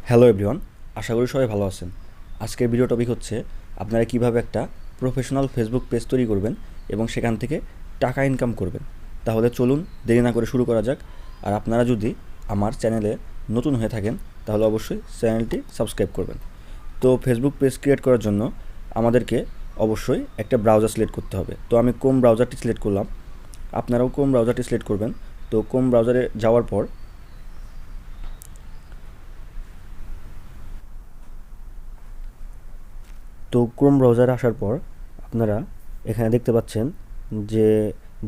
Hello everyone, আশা করি সবাই ভালো আছেন। আজকের ভিডিও টপিক হচ্ছে আপনারা কিভাবে একটা প্রফেশনাল ফেসবুক পেজ তৈরি করবেন এবং সেখান থেকে টাকা ইনকাম করবেন। তাহলে চলুন দেরি না করে শুরু করা যাক। আর আপনারা যদি আমার চ্যানেলে নতুন হয়ে থাকেন তাহলে অবশ্যই চ্যানেলটি সাবস্ক্রাইব করবেন। তো ফেসবুক পেজ ক্রিয়েট করার জন্য আমাদেরকে অবশ্যই একটা ব্রাউজার সিলেক্ট করতে হবে। তো আমি ক্রোম ব্রাউজারটি সিলেক্ট করলাম, আপনারাও ক্রোম ব্রাউজারটি সিলেক্ট করবেন। তো ক্রোম ব্রাউজারে যাওয়ার পর ক্রোম ব্রাউজারে আসার পর আপনারা এখানে দেখতে পাচ্ছেন যে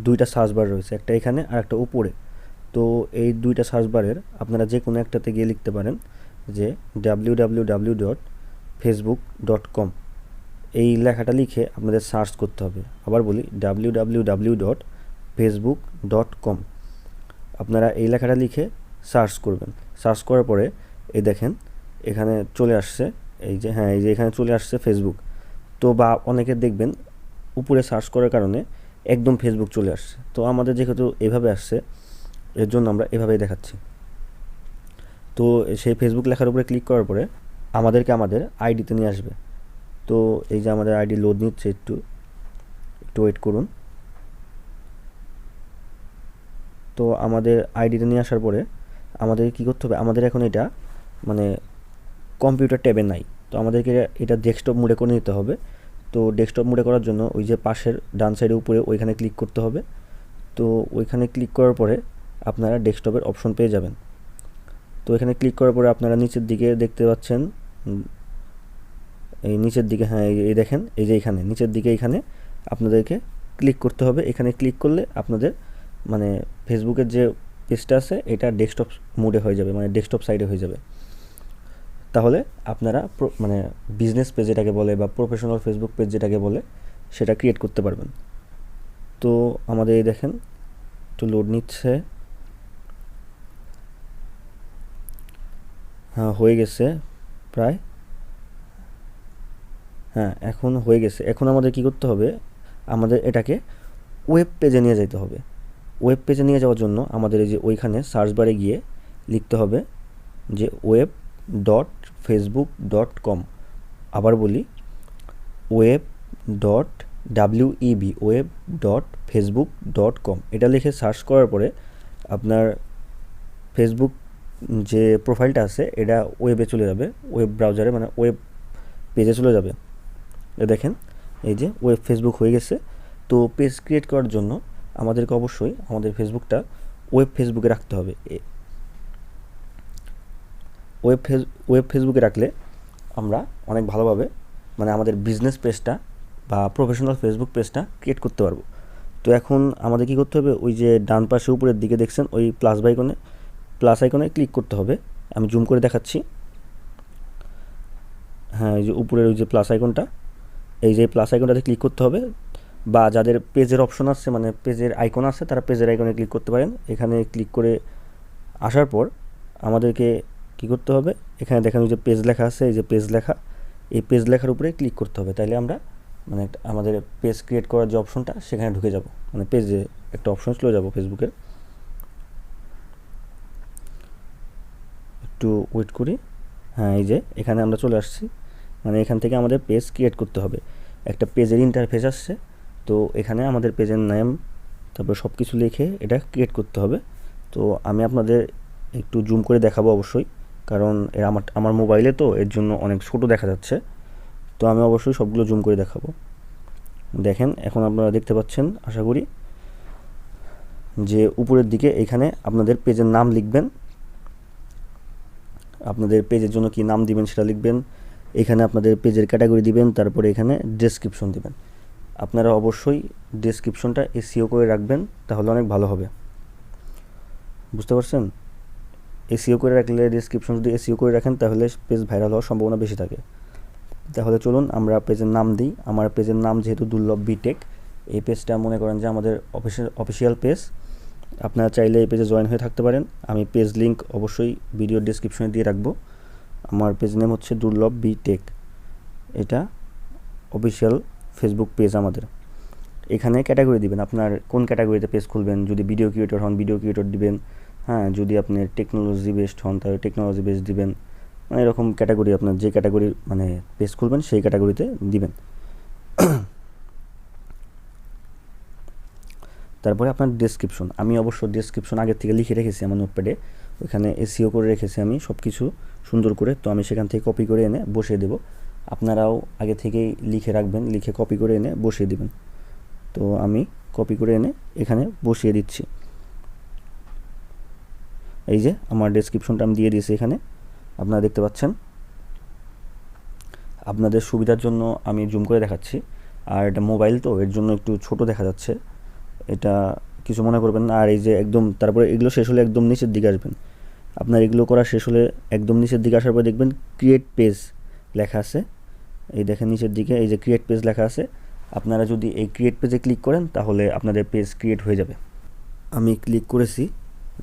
দুইটা সার্চ বার রয়েছে, একটা এখানে আর একটা উপরে। তো এই দুইটা সার্চ বারের আপনারা যে কোনো একটাতে গিয়ে লিখতে পারেন যে www.facebook.com। এই লেখাটা লিখে আপনাদের সার্চ করতে হবে। আবার বলি www.facebook.com। আপনারা এই লেখাটা লিখে সার্চ করবেন। সার্চ করার পরে এই দেখেন এখানে চলে আসছে, এই যে এখানে চলে আসছে ফেসবুক। তো বা অনেকে দেখবেন উপরে সার্চ করার কারণে একদম ফেসবুক চলে আসছে। তো আমাদের যেহেতু এভাবে আসছে এর জন্য আমরা এভাবেই দেখাচ্ছি। তো সেই ফেসবুক লেখার উপরে ক্লিক করার পরে আমাদেরকে আমাদের আইডিতে নিয়ে আসবে। তো এই যে আমাদের আইডি লোড নিচ্ছে, একটু ওয়েট করুন। তো আমাদের আইডিতে নিয়ে আসার পরে আমাদের কী করতে হবে, আমাদের এখন এটা মানে কম্পিউটার ট্যাবে নাই। তো আমাদেরকে এটা ডেস্কটপ মোডে করে নিতে হবে। তো ডেস্কটপ মোডে করার জন্য ওই যে পাশের ডান সাইডে উপরে ওইখানে ক্লিক করতে হবে। তো ওইখানে ক্লিক করার পরে আপনারা ডেস্কটপের অপশন পেয়ে যাবেন। তো এখানে ক্লিক করার পরে আপনারা নিচের দিকে দেখতে পাচ্ছেন, এই নিচের দিকে, এই দেখেন এই যে এখানে নিচের দিকে এখানে আপনাদেরকে ক্লিক করতে হবে। এখানে ক্লিক করলে আপনাদের মানে ফেসবুকের যে পেজটা আছে এটা ডেস্কটপ মোডে হয়ে যাবে, মানে ডেস্কটপ সাইডে হয়ে যাবে। তাহলে আপনারা মানে বিজনেস পেজ যেটাকে বলে বা প্রফেশনাল ফেসবুক পেজ যেটাকে বলে সেটা ক্রিয়েট করতে পারবেন। তো আমাদের এই দেখেন একটু লোড নিচ্ছে, হয়ে গেছে প্রায়, এখন হয়ে গেছে। এখন আমাদের কি করতে হবে, আমাদের এটাকে ওয়েব পেজে নিয়ে যেতে হবে। ওয়েব পেজে নিয়ে যাওয়ার জন্য আমাদের এই যে ওইখানে সার্চ বারে গিয়ে লিখতে হবে যে web.facebook.com। আবার বলি web.facebook.com। এটা লিখে সার্চ করার পরে আপনার ফেসবুক যে প্রোফাইলটা আছে এটা ওয়েবে চলে যাবে, ওয়েব ব্রাউজারে মানে ওয়েব পেজে চলে যাবে। দেখেন এই যে ওয়েব ফেসবুক হয়ে গেছে। তো পেজ ক্রিয়েট করার জন্য আমাদেরকে অবশ্যই আমাদের ফেসবুকটা ওয়েব ফেসবুকে রাখতে হবে। ওয়েব ফেসবুকে রাখলে আমরা অনেক ভালোভাবে মানে আমাদের বিজনেস পেজটা বা প্রফেশনাল ফেসবুক পেজটা ক্রিয়েট করতে পারবো। তো এখন আমাদের কী করতে হবে, ওই যে ডান পাশে উপরের দিকে দেখছেন ওই প্লাস আইকনে ক্লিক করতে হবে। আমি জুম করে দেখাচ্ছি। এই যে উপরের ওই যে প্লাস আইকনটা, এই যে প্লাস আইকনটাতে ক্লিক করতে হবে। বা যাদের পেজের অপশন আছে মানে পেজের আইকন আছে তারা পেজের আইকনে ক্লিক করতে পারেন। এখানে ক্লিক করে আসার পর আমাদেরকে কী করতে হবে, এখানে দেখেন ওই যে পেজ লেখা আছে, এই যে পেজ লেখা, এই পেজ লেখার উপরে ক্লিক করতে হবে। তাইলে আমরা মানে আমাদের পেজ ক্রিয়েট করার যে অপশনটা সেখানে ঢুকে যাব, মানে পেজে একটা অপশন চলে যাব ফেসবুকের। একটু ওয়েট করি। এই যে এখানে আমরা চলে আসছি, মানে এখান থেকে আমাদের পেজ ক্রিয়েট করতে হবে। একটা পেজের ইন্টারফেস আসছে। তো এখানে আমাদের পেজের নাম তারপর সব কিছু লিখে এটা ক্রিয়েট করতে হবে। তো আমি আপনাদের একটু জুম করে দেখাবো অবশ্যই, কারণ আমার মোবাইলে তো এর জন্য অনেক ছোটো দেখা যাচ্ছে। তো আমি অবশ্যই সবগুলো জুম করে দেখাবো। দেখেন এখন আপনারা দেখতে পাচ্ছেন আশা করি যে উপরের দিকে এখানে আপনাদের পেজের নাম লিখবেন, আপনাদের পেজের জন্য কি নাম দিবেন সেটা লিখবেন। এখানে আপনাদের পেজের ক্যাটাগরি দিবেন, তারপরে এখানে ডেসক্রিপশন দিবেন। আপনারা অবশ্যই ডেসক্রিপশনটা এসইও করে রাখবেন, তাহলে অনেক ভালো হবে। বুঝতে পারছেন? এসইও করে রাখলে, ডেসক্রিপশন যদি এসইও করে রাখেন তাহলে পেজ ভাইরাল হওয়ার সম্ভাবনা বেশি থাকে। তাহলে চলুন আমরা পেজের নাম দিই। আমার পেজের নাম যেহেতু দুর্লভ বিটেক, এই পেজটা মনে করেন যে আমাদের অফিসিয়াল পেজ। আপনারা চাইলে এই পেজে জয়েন হয়ে থাকতে পারেন। আমি পেজ লিঙ্ক অবশ্যই ভিডিও ডেসক্রিপশনে দিয়ে রাখবো। আমার পেজ নেম হচ্ছে দুর্লভ বিটেক, এটা অফিসিয়াল ফেসবুক পেজ আমাদের। এখানে ক্যাটাগরি দিবেন, আপনার কোন ক্যাটাগরিতে পেজ খুলবেন। যদি ভিডিও ক্রিয়েটর হন ভিডিও ক্রিয়েটর দিবেন, যদি আপনি টেকনোলজি বেসড হন তাহলে টেকনোলজি বেসড দিবেন। মানে এরকম ক্যাটাগরি আপনার যে ক্যাটাগরির মানে পেজ খুলবেন সেই ক্যাটাগরিতে দিবেন। তারপরে আপনার ডেসক্রিপশন, আমি অবশ্য ডেসক্রিপশন আগের থেকে লিখে রেখেছি আমার নোটপ্যাডে, ওইখানে এসইও করে রেখেছি আমি সব কিছু সুন্দর করে, তো আমি সেখান থেকে কপি করে এনে বসিয়ে দেবো। আপনারাও আগে থেকেই লিখে রাখবেন, লিখে কপি করে এনে বসিয়ে দিবেন। তো আমি কপি করে এনে এখানে বসিয়ে দিচ্ছি। এই যে আমার ডেসক্রিপশনটা আমি দিয়ে দিয়েছি এখানে, আপনারা দেখতে পাচ্ছেন। আপনাদের সুবিধার জন্য আমি জুম করে দেখাচ্ছি, আর এটা মোবাইল তো এর জন্য একটু ছোট দেখা যাচ্ছে, এটা কিছু মনে করবেন না। আর এই যে একদম তারপরে এগুলো শেষ হলে একদম নিচের দিকে আসবেন, আপনার এগুলো করা শেষ হলে একদম নিচের দিকে আসার পর দেখবেন ক্রিয়েট পেজ লেখা আছে। এই দেখেন নিচের দিকে এই যে ক্রিয়েট পেজ লেখা আছে, আপনারা যদি এই ক্রিয়েট পেজে ক্লিক করেন তাহলে আপনাদের পেজ ক্রিয়েট হয়ে যাবে। আমি ক্লিক করেছি,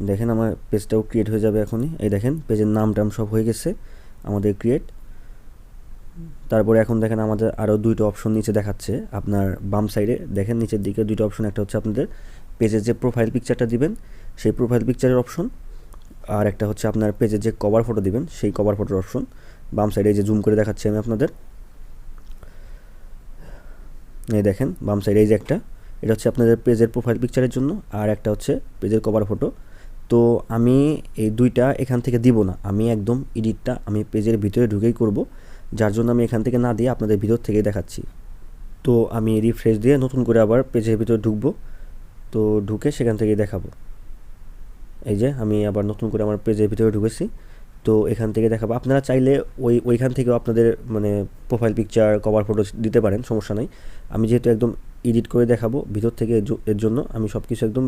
দেখেন আমার পেজটাও ক্রিয়েট হয়ে যাবে এখনই। এই দেখেন পেজের নাম টাম সব হয়ে গেছে আমাদের ক্রিয়েট। তারপরে এখন দেখেন আমাদের আরও দুইটা অপশন নিচে দেখাচ্ছে, আপনার বাম সাইডে দেখেন নিচের দিকে দুইটা অপশন, একটা হচ্ছে আপনাদের পেজের যে প্রোফাইল পিকচারটা দিবেন সেই প্রোফাইল পিকচারের অপশন, আর একটা হচ্ছে আপনার পেজের যে কভার ফটো দিবেন সেই কভার ফটোর অপশন। বাম সাইডে যে জুম করে দেখাচ্ছি আমি আপনাদের, এই দেখেন বাম সাইডে এই যে একটা, এটা হচ্ছে আপনাদের পেজের প্রোফাইল পিকচারের জন্য, আর একটা হচ্ছে পেজের কভার ফটো। তো আমি এই দুইটা এখান থেকে দিব না, আমি একদম এডিটটা আমি পেজের ভিতরে ঢুকেই করব, যার জন্য আমি এখান থেকে না দিয়ে আপনাদের ভিতর থেকেই দেখাচ্ছি। তো আমি রিফ্রেশ দিয়ে নতুন করে আবার পেজের ভিতরে ঢুকবো, তো ঢুকে সেখান থেকেই দেখাবো। এই যে আমি আবার নতুন করে আমার পেজের ভিতরে ঢুকেছি, তো এখান থেকে দেখাবো। আপনারা চাইলে ওইখান থেকেও আপনাদের মানে প্রোফাইল পিকচার কভার ফটো দিতে পারেন, সমস্যা নাই। আমি যেহেতু একদম এডিট করে দেখাবো ভিতর থেকে, এর জন্য আমি সব কিছু একদম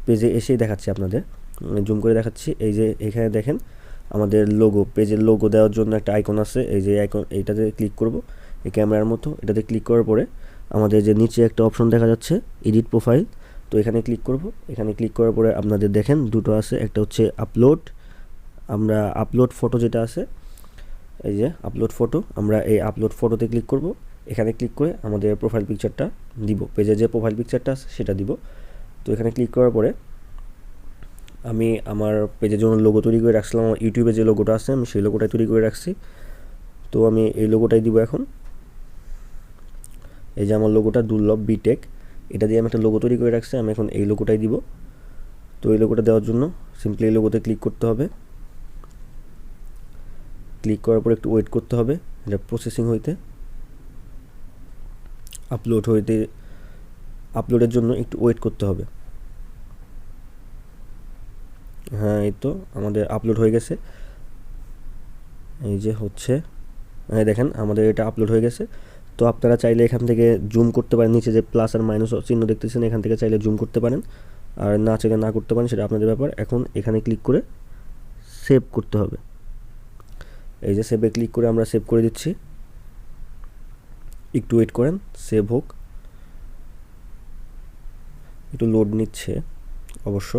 পেজে এসেই দেখাচ্ছি আপনাদের, জুম করে দেখাচ্ছি। এই যে এখানে দেখেন আমাদের লোগো, পেজের লোগো দেওয়ার জন্য একটা আইকন আছে, এই যে আইকন, এইটাতে ক্লিক করব, এই ক্যামেরার মতো এটাতে ক্লিক করার পরে আমাদের যে নিচে একটা অপশন দেখা যাচ্ছে এডিট প্রোফাইল, তো এখানে ক্লিক করব। এখানে ক্লিক করার পরে আপনাদের দেখেন দুটো আছে, একটা হচ্ছে আপলোড, আমরা আপলোড ফটো যেটা আছে, এই যে আপলোড ফটো, আমরা এই আপলোড ফটোতে ক্লিক করব। এখানে ক্লিক করে আমাদের প্রোফাইল পিকচারটা দিব, পেজে যে প্রোফাইল পিকচারটা আছে সেটা দিব। তো এখানে ক্লিক করার পরে আমি আমার পেজের জন্য লোগো তৈরি করে রাখছিলাম, আমার ইউটিউবে যে লোগোটা আছে আমি সেই লোগোটাই তৈরি করে রাখছি, তো আমি এই লোগোটাই দিব এখন। এই যে আমার লোগোটা দুর্লভ বিটেক, এটা দিয়ে আমি একটা লোগো তৈরি করে রাখছি, আমি এখন এই লোগোটাই দিব। তো এই লোগোটা দেওয়ার জন্য সিম্পলি এই লোগোতে ক্লিক করতে হবে, ক্লিক করার পর একটু ওয়েট করতে হবে এটা প্রসেসিং হইতে, আপলোডের জন্য একটু ওয়েট করতে হবে। হ্যাঁ এই তো আমাদের আপলোড হয়ে গেছে, এই যে হচ্ছে, হ্যাঁ দেখেন আমাদের এটা আপলোড হয়ে গেছে। তো আপনারা চাইলে এখান থেকে জুম করতে পারেন, নিচে যে প্লাস আর মাইনাস চিহ্ন দেখতেছেন এখান থেকে চাইলে জুম করতে পারেন, আর না চাইলে না করতে পারেন, সেটা আপনাদের ব্যাপার। এখন এখানে ক্লিক করে সেভ করতে হবে, এই যে সেভে ক্লিক করে আমরা সেভ করে দিচ্ছি, একটু ওয়েট করেন সেভ হোক, একটু লোড নিচ্ছে অবশ্য।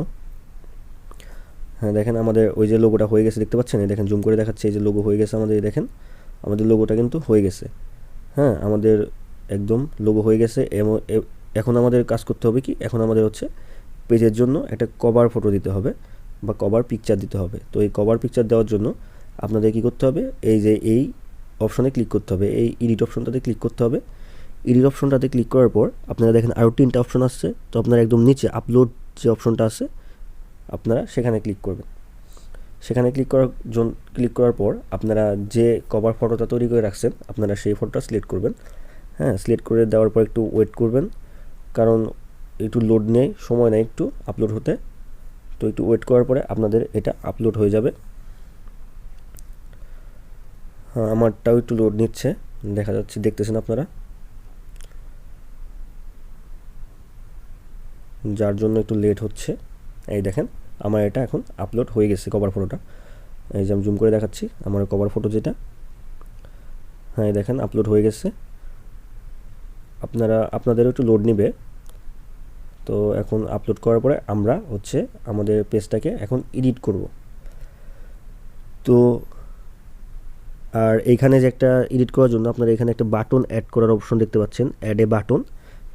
হ্যাঁ দেখেন আমাদের ওই যে লোগোটা হয়ে গেছে দেখতে পাচ্ছেন, এই দেখেন জুম করে দেখাচ্ছে, এই যে লোগো হয়ে গেছে আমাদের, দেখেন আমাদের লোগোটা কিন্তু হয়ে গেছে। হ্যাঁ আমাদের একদম লোগো হয়ে গেছে। এখন আমাদের কাজ করতে হবে কি, এখন আমাদের হচ্ছে পেজের জন্য একটা কভার ফটো দিতে হবে বা কভার পিকচার দিতে হবে। তো এই কভার পিকচার দেওয়ার জন্য আপনাদের কী করতে হবে, এই যে এই অপশনে ক্লিক করতে হবে, এই এডিট অপশনটাতে ক্লিক করতে হবে। এডিট অপশনটাতে ক্লিক করার পর আপনারা দেখেন আরও 3টা অপশন আসছে, তো আপনারা একদম নিচে আপলোড যে অপশনটা আছে আপনারা সেখানে ক্লিক করবেন। সেখানে ক্লিক করার পর আপনারা যে কভার ফটোটা তৈরি করে রাখছেন আপনারা সেই ফটোটা সিলেক্ট করবেন। হ্যাঁ সিলেক্ট করে দেওয়ার পর একটু ওয়েট করবেন, কারণ একটু লোড নেয়, সময় নেয় একটু আপলোড হতে, তো একটু ওয়েট করার পরে আপনাদের এটা আপলোড হয়ে যাবে। হ্যাঁ আমারটাও একটু লোড নিচ্ছে, দেখা যাচ্ছে দেখতেছেন আপনারা, যার জন্য একটু লেট হচ্ছে। এই দেখেন আমার এটা এখন আপলোড হয়ে গেছে কভার ফটোটা, এই যে আমি জুম করে দেখাচ্ছি আমার কভার ফটো যেটা, হ্যাঁ দেখেন আপলোড হয়ে গেছে। আপনাদেরও একটু লোড নিবে। তো এখন আপলোড করার পরে আমরা হচ্ছে আমাদের পেজটাকে এখন এডিট করব। তো আর এইখানে যে একটা এডিট করার জন্য আপনারা এখানে একটা বাটন অ্যাড করার অপশন দেখতে পাচ্ছেন, অ্যাড এ বাটন।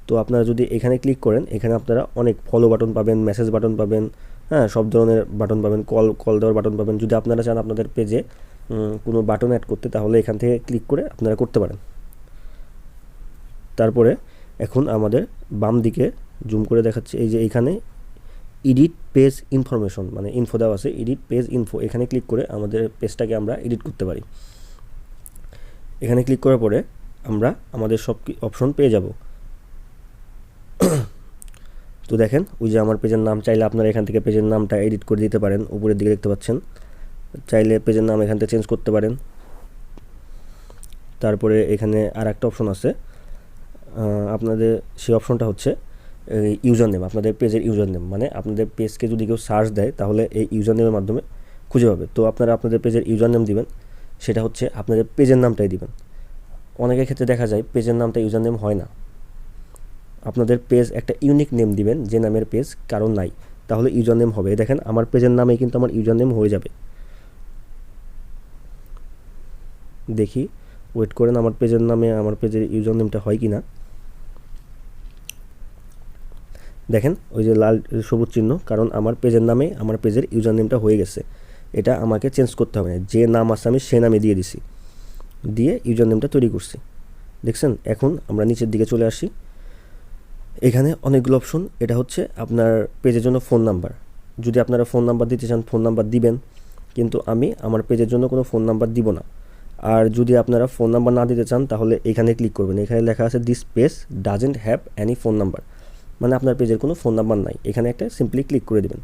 তো আপনারা যদি এখানে ক্লিক করেন এখানে আপনারা অনেক ফলো বাটন পাবেন, মেসেজ বাটন পাবেন, হ্যাঁ সব ধরনের বাটন পাবেন, কল দেওয়ার বাটন পাবেন। যদি আপনারা চান আপনাদের পেজে কোনো বাটন অ্যাড করতে, তাহলে এখান থেকে ক্লিক করে আপনারা করতে পারেন। তারপরে এখন আমাদের বাম দিকে জুম করে দেখাচ্ছি, এই যে এইখানে এডিট পেজ ইনফরমেশন মানে ইনফো দেওয়া আছে, এডিট পেজ ইনফো, এখানে ক্লিক করে আমাদের পেজটাকে আমরা এডিট করতে পারি। এখানে ক্লিক করার পরে আমরা আমাদের সব অপশন পেয়ে যাব। তো দেখেন ওই যে আমার পেজের নাম, চাইলে আপনারা এখান থেকে পেজের নামটা এডিট করে দিতে পারেন, উপরের দিকে দেখতে পাচ্ছেন। চাইলে পেজের নাম এখান থেকে চেঞ্জ করতে পারেন। তারপরে এখানে আর একটা অপশন আছে, আপনাদের সেই অপশনটা হচ্ছে ইউজার নেম, আপনাদের পেজের ইউজার নেম, মানে আপনাদের পেজকে যদি কেউ সার্চ দেয় তাহলে এই ইউজার নেমের মাধ্যমে খুঁজে পাবে। তো আপনারা আপনাদের পেজের ইউজার নেম দিবেন, সেটা হচ্ছে আপনাদের পেজের নামটাই দিবেন। অনেকের ক্ষেত্রে দেখা যায় পেজের নামটা ইউজার নেম হয় না, আপনাদের পেজ একটা ইউনিক নেম দিবেন, যে নামের পেজ কারণ নাই, তাহলে ইউজার নেম হবে। দেখেন আমার পেজের নামে কিন্তু আমার ইউজার নেম হয়ে যাবে। দেখি, ওয়েট করেন, আমার পেজের নামে আমার পেজের ইউজার নেমটা হয় কি না। দেখেন ওই যে লাল সবুজ চিহ্ন, কারণ আমার পেজের নামে আমার পেজের ইউজার নেমটা হয়ে গেছে। এটা আমাকে চেঞ্জ করতে হবে না, যে নাম আছে আমি সে নামে দিয়ে দিছি, দিয়ে ইউজার নেমটা তৈরি করছি। দেখছেন, এখন আমরা নিচের দিকে চলে আসি। এখানে অনেকগুলো অপশন, এটা হচ্ছে আপনার পেজের জন্য ফোন নাম্বার, যদি আপনারা ফোন নাম্বার দিতে চান ফোন নাম্বার দিবেন, কিন্তু আমি আমার পেজের জন্য কোনো ফোন নাম্বার দিব না। আর যদি আপনারা ফোন নাম্বার না দিতে চান তাহলে এখানে ক্লিক করবেন, এখানে লেখা আছে this page doesn't have any phone number, মানে আপনার পেজের কোনো ফোন নাম্বার নাই, এখানে একটা সিম্পলি ক্লিক করে দেবেন।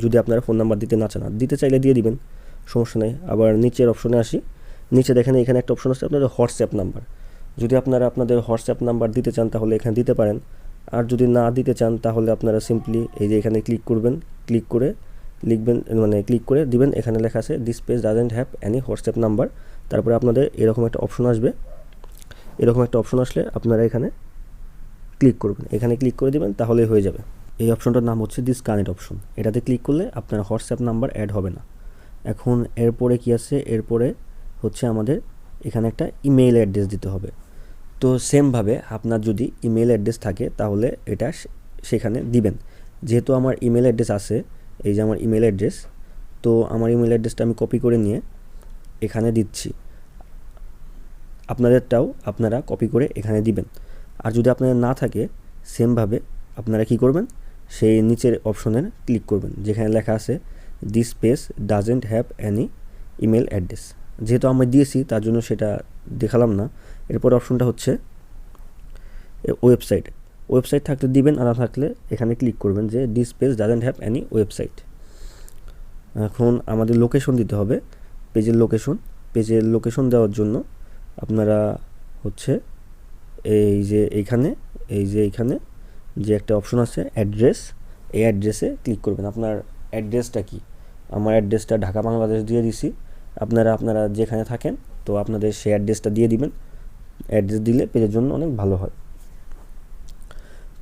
যদি আপনারা ফোন নাম্বার দিতে না চান, দিতে চাইলে দিয়ে দিবেন, সমস্যা নেই। আবার নিচের অপশনে আসি, নিচে দেখেন এখানে একটা অপশন আছে আপনাদের হোয়াটসঅ্যাপ নাম্বার, যদি আপনারা আপনাদের হোয়াটসঅ্যাপ নাম্বার দিতে চান তাহলে এখানে দিতে পারেন। আর যদি না দিতে চান তাহলে আপনারা সিম্পলি এই যে এখানে ক্লিক করবেন, ক্লিক করে লিখবেন, মানে ক্লিক করে দিবেন, এখানে লেখা আছে this page doesn't have any WhatsApp number. তারপরে আপনাদের এরকম একটা অপশন আসবে, এরকম একটা অপশন আসলে আপনারা এখানে ক্লিক করবেন, এখানে ক্লিক করে দিবেন, তাহলেই হয়ে যাবে। এই অপশনটার নাম হচ্ছে দিস কানেক্ট অপশন, এটাতে ক্লিক করলে আপনার হোয়াটসঅ্যাপ নাম্বার অ্যাড হবে না। এখন এরপরে কি আছে, এরপরে হচ্ছে আমাদের এখানে একটা ইমেইল অ্যাড্রেস দিতে হবে। তো সেমভাবে আপনার যদি ইমেল অ্যাড্রেস থাকে তাহলে এটা সেখানে দিবেন। যেহেতু আমার ইমেল অ্যাড্রেস আছে, এই যে আমার ইমেল অ্যাড্রেস, তো আমার ইমেল অ্যাড্রেসটা আমি কপি করে নিয়ে এখানে দিচ্ছি, আপনাদেরটাও আপনারা কপি করে এখানে দিবেন। আর যদি আপনাদের না থাকে, সেমভাবে আপনারা কি করবেন, সেই নিচের অপশনের ক্লিক করবেন, যেখানে লেখা আছে this page doesn't have any email address. যেহেতু আমি দিয়েছি তার জন্য সেটা দেখালাম না। এরপর অপশনটা হচ্ছে ওয়েবসাইট, ওয়েবসাইট থাকলে দিবেন, আর না থাকলে এখানে ক্লিক করবেন যে this page doesn't have any website. এখন আমাদের লোকেশন দিতে হবে, পেজের লোকেশন। পেজের লোকেশন দেওয়ার জন্য আপনারা হচ্ছে এই যে এইখানে যে একটা অপশন আছে অ্যাড্রেস, এই অ্যাড্রেসে ক্লিক করবেন। আপনার অ্যাড্রেসটা কি, আমার অ্যাড্রেসটা ঢাকা বাংলাদেশ দিয়ে দিছি, আপনারা যেখানে থাকেন তো আপনাদের সেই অ্যাড্রেসটা দিয়ে দিবেন। অ্যাড্রেস দিলে পেজের জন্য অনেক ভালো হয়।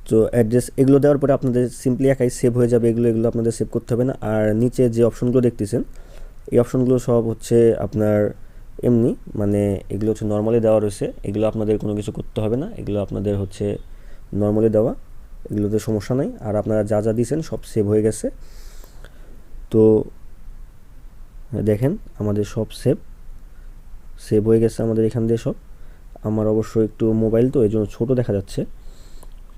তো অ্যাড্রেস এগুলো দেওয়ার পরে আপনাদের সিম্পলি একাই সেভ হয়ে যাবে, এগুলো আপনাদের সেভ করতে হবে না। আর নিচে যে অপশনগুলো দেখতেছেন, এই অপশনগুলো সব হচ্ছে আপনার এমনি, মানে এগুলো হচ্ছে নর্মালি দেওয়া রয়েছে, এগুলো আপনাদের কোনো কিছু করতে হবে না, এগুলো আপনাদের হচ্ছে নর্মালি দেওয়া, এগুলোতে সমস্যা নাই। আর আপনারা যা যা দিয়েছেন সব সেভ হয়ে গেছে। তো দেখেন আমাদের সব সেভ হয়ে গেছে আমাদের এখান দিয়ে সব। আমার অবশ্য একটু মোবাইল তো এই জন্য ছোটো দেখা যাচ্ছে,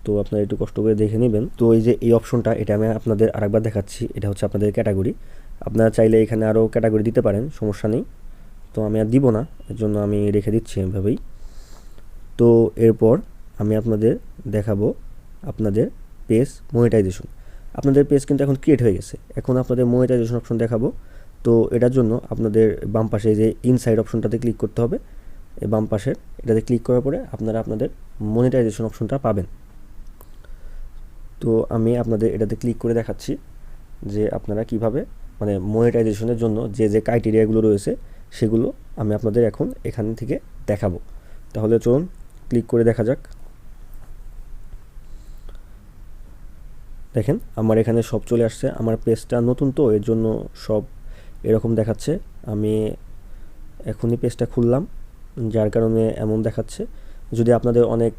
তো আপনারা একটু কষ্ট করে দেখে নেবেন। তো এই যে এই অপশনটা, এটা আমি আপনাদের আরেকবার দেখাচ্ছি, এটা হচ্ছে আপনাদের ক্যাটাগরি। আপনারা চাইলে এখানে আরও ক্যাটাগরি দিতে পারেন, সমস্যা নেই, তো আমি আর দিব না, এর জন্য আমি রেখে দিচ্ছি এভাবেই। তো এরপর আমি আপনাদের দেখাবো আপনাদের পেজ মনিটাইজেশন। আপনাদের পেজ কিন্তু এখন ক্রিয়েট হয়ে গেছে, এখন আপনাদের মনিটাইজেশন অপশন দেখাবো। তো এটার জন্য আপনাদের বাম পাশে যে ইনসাইড অপশনটাতে ক্লিক করতে হবে, এই বাম পাশের এটাতে ক্লিক করার পরে আপনারা আপনাদের মনিটাইজেশন অপশনটা পাবেন। তো আমি আপনাদের এটাতে ক্লিক করে দেখাচ্ছি যে আপনারা কিভাবে, মানে মনিটাইজেশনের জন্য যে যে ক্রাইটেরিয়াগুলো রয়েছে সেগুলো আমি আপনাদের এখন এখান থেকে দেখাবো। তাহলে চলুন ক্লিক করে দেখা যাক। দেখেন আমার এখানে সব চলে আসছে, আমার পেজটা নতুন তো এর জন্য সব এরকম দেখাচ্ছে। আমি এখনই পেজটা খুললাম, যার কারণে এমন দেখাচ্ছে। যদি আপনাদের অনেক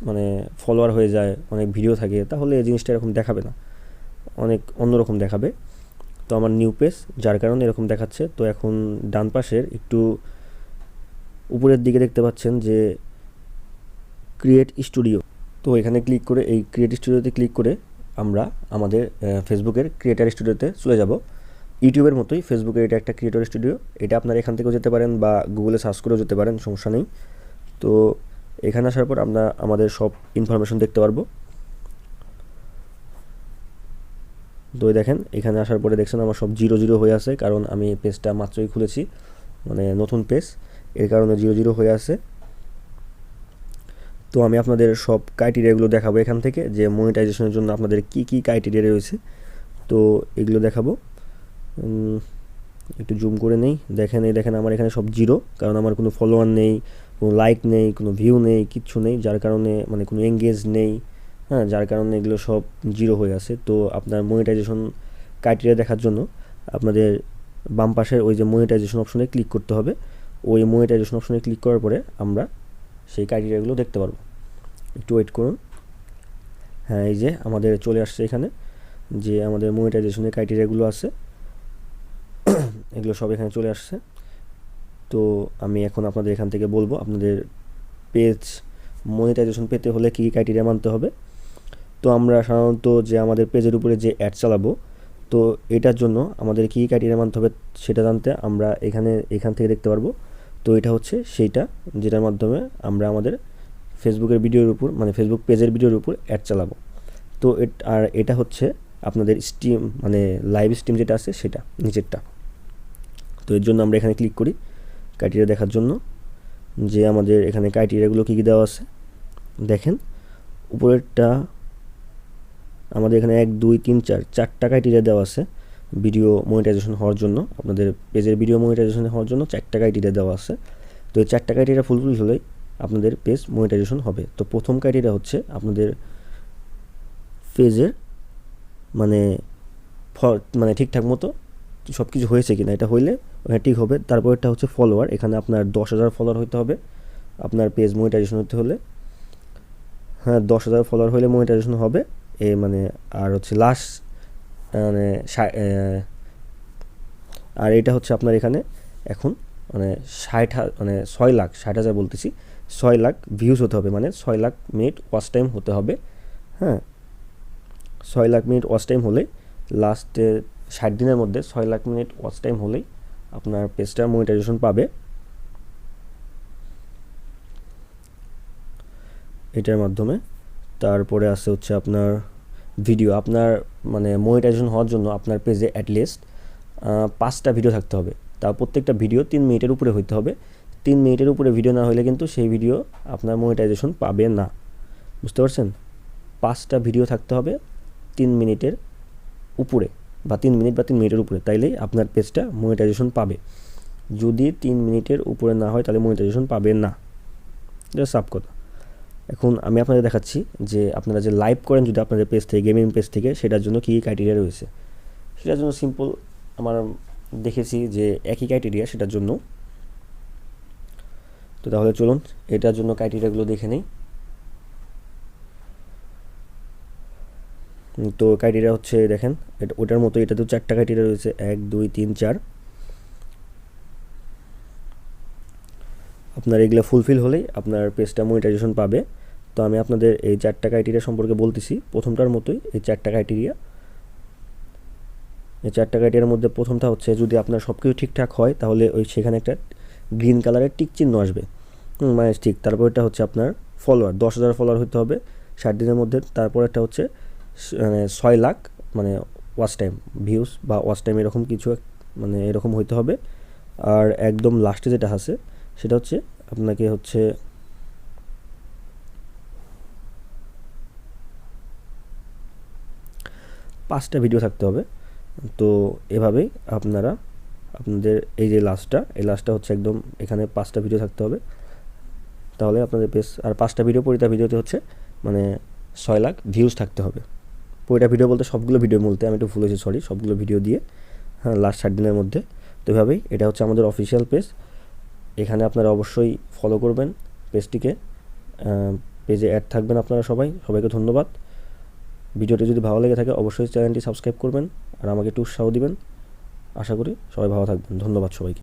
মানে ফলোয়ার হয়ে যায়, অনেক ভিডিও থাকে, তাহলে এই জিনিসটা এরকম দেখাবে না, অনেক অন্যরকম দেখাবে। তো আমার নিউ পেজ, যার কারণে এরকম দেখাচ্ছে। তো এখন ডান পাশের একটু উপরের দিকে দেখতে পাচ্ছেন যে ক্রিয়েট স্টুডিও। তো এখানে ক্লিক করে, এই ক্রিয়েট স্টুডিওতে ক্লিক করে আমরা আমাদের ফেসবুকের ক্রিয়েটার স্টুডিওতে চলে যাব। ইউটিউবের মতোই ফেসবুকের এটা একটা ক্রিয়েটর স্টুডিও। এটা আপনারা এখান থেকেও যেতে পারেন বা গুগলে সার্চ করেও যেতে পারেন, সমস্যা নেই। তো এখানে আসার পর আমরা আমাদের সব ইনফরমেশন দেখতে পারবো। তো দেখেন এখানে আসার পরে দেখছেন আমার সব 0 হয়ে আছে, কারণ আমি পেজটা মাত্রই খুলেছি, মানে নতুন পেজ, এর কারণে 0 হয়ে আছে। তো আমি আপনাদের সব ক্রাইটেরিয়াগুলো দেখাবো এখান থেকে, যে মনিটাইজেশনের জন্য আপনাদের কি কি ক্রাইটেরিয়া রয়েছে। তো এগুলো দেখাবো। একটু জুম করে নেই। দেখেন আমার এখানে সব 0, কারণ আমার কোনো ফলোয়ার নেই, কোনো লাইক নেই, কোনো ভিউ নেই, কিচ্ছু নেই, যার কারণে মানে কোনো এঙ্গেজ নেই, হ্যাঁ, যার কারণে এগুলো সব 0 হয়ে আছে। তো আপনার মনিটাইজেশন ক্রাইটেরিয়া দেখার জন্য আপনাদের বাম পাশের ওই যে মনিটাইজেশন অপশনে ক্লিক করতে হবে। ওই মনিটাইজেশন অপশনে ক্লিক করার পরে আমরা সেই ক্রাইটেরিয়াগুলো দেখতে পারবো। একটু ওয়েট করুন। হ্যাঁ, এই যে আমাদের চলে আসছে এখানে যে আমাদের মনিটাইজেশনের ক্রাইটেরিয়াগুলো আছে, এগুলো সব এখানে চলে আসছে। তো আমি এখন আপনাদের এখান থেকে বলবো আপনাদের পেজ মনিটাইজেশন পেতে হলে কী কী ক্রাইটেরিয়া মানতে হবে। তো আমরা সাধারণত যে আমাদের পেজের উপরে যে অ্যাড চালাবো, তো এটার জন্য আমাদের কী কী ক্রাইটেরিয়া মানতে হবে সেটা জানতে আমরা এখান থেকে দেখতে পারবো। তো এটা হচ্ছে সেইটা যেটার মাধ্যমে আমরা আমাদের ফেসবুকের ভিডিওর উপর, মানে ফেসবুক পেজের ভিডিওর উপর অ্যাড চালাবো। তো আর এটা হচ্ছে আপনাদের স্ট্রিম, মানে লাইভ স্ট্রিম যেটা আছে সেটা নিচেরটা। তো এর জন্য আমরা এখানে ক্লিক করি ক্রাইটেরিয়া দেখার জন্য, যে আমাদের এখানে ক্রাইটেরিয়াগুলো কী কী দেওয়া আছে। দেখেন উপরেরটা আমাদের এখানে 1 2 3 4 4টা ক্রাইটেরিয়া দেওয়া আছে ভিডিও মনিটাইজেশন হওয়ার জন্য। আপনাদের পেজের ভিডিও মনিটাইজেশন হওয়ার জন্য 4টা ক্রাইটেরিয়া দেওয়া আছে। তো এই 4টা ক্রাইটেরিয়া ফুলফিল হলেই আপনাদের পেজ মনিটাইজেশন হবে। তো প্রথম ক্রাইটেরিয়া হচ্ছে আপনাদের পেজের মানে মানে ঠিকঠাক মতো সব কিছু হয়েছে কিনা, এটা হইলে ঠিক হবে। তারপরটা হচ্ছে ফলোয়ার, এখানে আপনার 10,000 ফলোয়ার হতে হবে আপনার পেজ মনিটাইজেশন হতে হলে। হ্যাঁ, 10,000 ফলোয়ার হলে মনিটাইজেশন হবে। মানে আর হচ্ছে লাস্ট মানে আর এটা হচ্ছে আপনার এখানে এখন মানে 6,60,000 বলতেছি, 6 লাখ ভিউজ হতে হবে, মানে 6 লাখ মিনিট ওয়াচ টাইম হতে হবে। হ্যাঁ, 6 লাখ মিনিট ওয়াচ টাইম হলেই লাস্টে 60 দিনের মধ্যে 6 লাখ মিনিট ওয়াচ টাইম হলেই আপনার পেজটা মনিটাইজেশন পাবে এটার মাধ্যমে। তারপরে আছে হচ্ছে আপনার ভিডিও, আপনার মানে মনিটাইজেশন হওয়ার জন্য আপনার পেজে অ্যাটলিস্ট 5টা ভিডিও থাকতে হবে। তার প্রত্যেকটা ভিডিও 3 মিনিটের উপরে হইতে হবে। 3 মিনিটের উপরে ভিডিও না হলে কিন্তু সেই ভিডিও আপনার মনিটাইজেশন পাবে না, বুঝতে পারছেন? 5টা ভিডিও থাকতে হবে 3 মিনিটের উপরে, বা 3 মিনিট বা 3 মিনিটের উপরে, তাইলেই আপনার পেজটা মনিটাইজেশন পাবে। যদি 3 মিনিটের উপরে না হয় তাহলে মনিটাইজেশন পাবে না, এটা সাফ কথা। এখন আমি আপনাদের দেখাচ্ছি যে আপনারা যে লাইভ করেন যদি আপনাদের পেজ থেকে, গেমিং পেজ থেকে, সেটার জন্য কী কী ক্রাইটেরিয়া রয়েছে। সেটার জন্য সিম্পল আমার দেখেছি যে একই ক্রাইটেরিয়া সেটার জন্য। তো তাহলে চলুন এটার জন্য ক্রাইটেরিয়াগুলো দেখে নেই। তো ক্রাইটেরিয়া হচ্ছে দেখেন ওটার মতো এটাতেও 4টা ক্রাইটেরিয়া রয়েছে, 1 2 3 4। আপনার এগুলো ফুলফিল হলেই আপনার পেজটা মনিটাইজেশন পাবে। তো আমি আপনাদের এই 4টা ক্রাইটেরিয়া সম্পর্কে বলতেছি। প্রথমটার মতোই এই 4টা ক্রাইটেরিয়া। এই 4টা ক্রাইটেরিয়ার মধ্যে প্রথমটা হচ্ছে যদি আপনার সব কিছু ঠিকঠাক হয় তাহলে সেখানে একটা গ্রিন কালারের টিক চিহ্ন আসবে, মানে ঠিক। তারপরটা হচ্ছে আপনার ফলোয়ার, 10,000 ফলোয়ার হতে হবে 60 দিনের মধ্যে। তারপরেরটা হচ্ছে মানে 6 লাখ মানে ওয়াচ টাইম, ভিউজ বা ওয়াচ টাইম এরকম কিছু, মানে এরকম হইতে হবে। আর একদম লাস্টে যেটা আছে সেটা হচ্ছে আপনাকে হচ্ছে পাঁচটা ভিডিও থাকতে হবে। তো এভাবেই আপনারা আপনাদের এই যে এই লাস্টটা হচ্ছে একদম এখানে 5টা ভিডিও থাকতে হবে, তাহলে আপনাদের পেজ। আর 5টা ভিডিও, প্রতিটা ভিডিওতে হচ্ছে মানে 6 লাখ ভিউজ থাকতে হবে। প্রতিটা ভিডিও বলতে সবগুলো ভিডিও বলতে আমি একটু ভুল হয়েছি, সরি, সবগুলো ভিডিও দিয়ে, হ্যাঁ, লাস্ট 60 দিনের মধ্যে। তো এভাবেই এটা হচ্ছে আমাদের অফিসিয়াল পেজ। এখানে আপনারা অবশ্যই ফলো করবেন পেজটিকে, পেজে অ্যাড থাকবেন আপনারা সবাইকে ধন্যবাদ। ভিডিওটি যদি ভালো লেগে থাকে অবশ্যই চ্যানেলটি সাবস্ক্রাইব করবেন আর আমাকে একটু উৎসাহ দিবেন। আশা করি সবাই ভালো থাকবেন। ধন্যবাদ সবাইকে।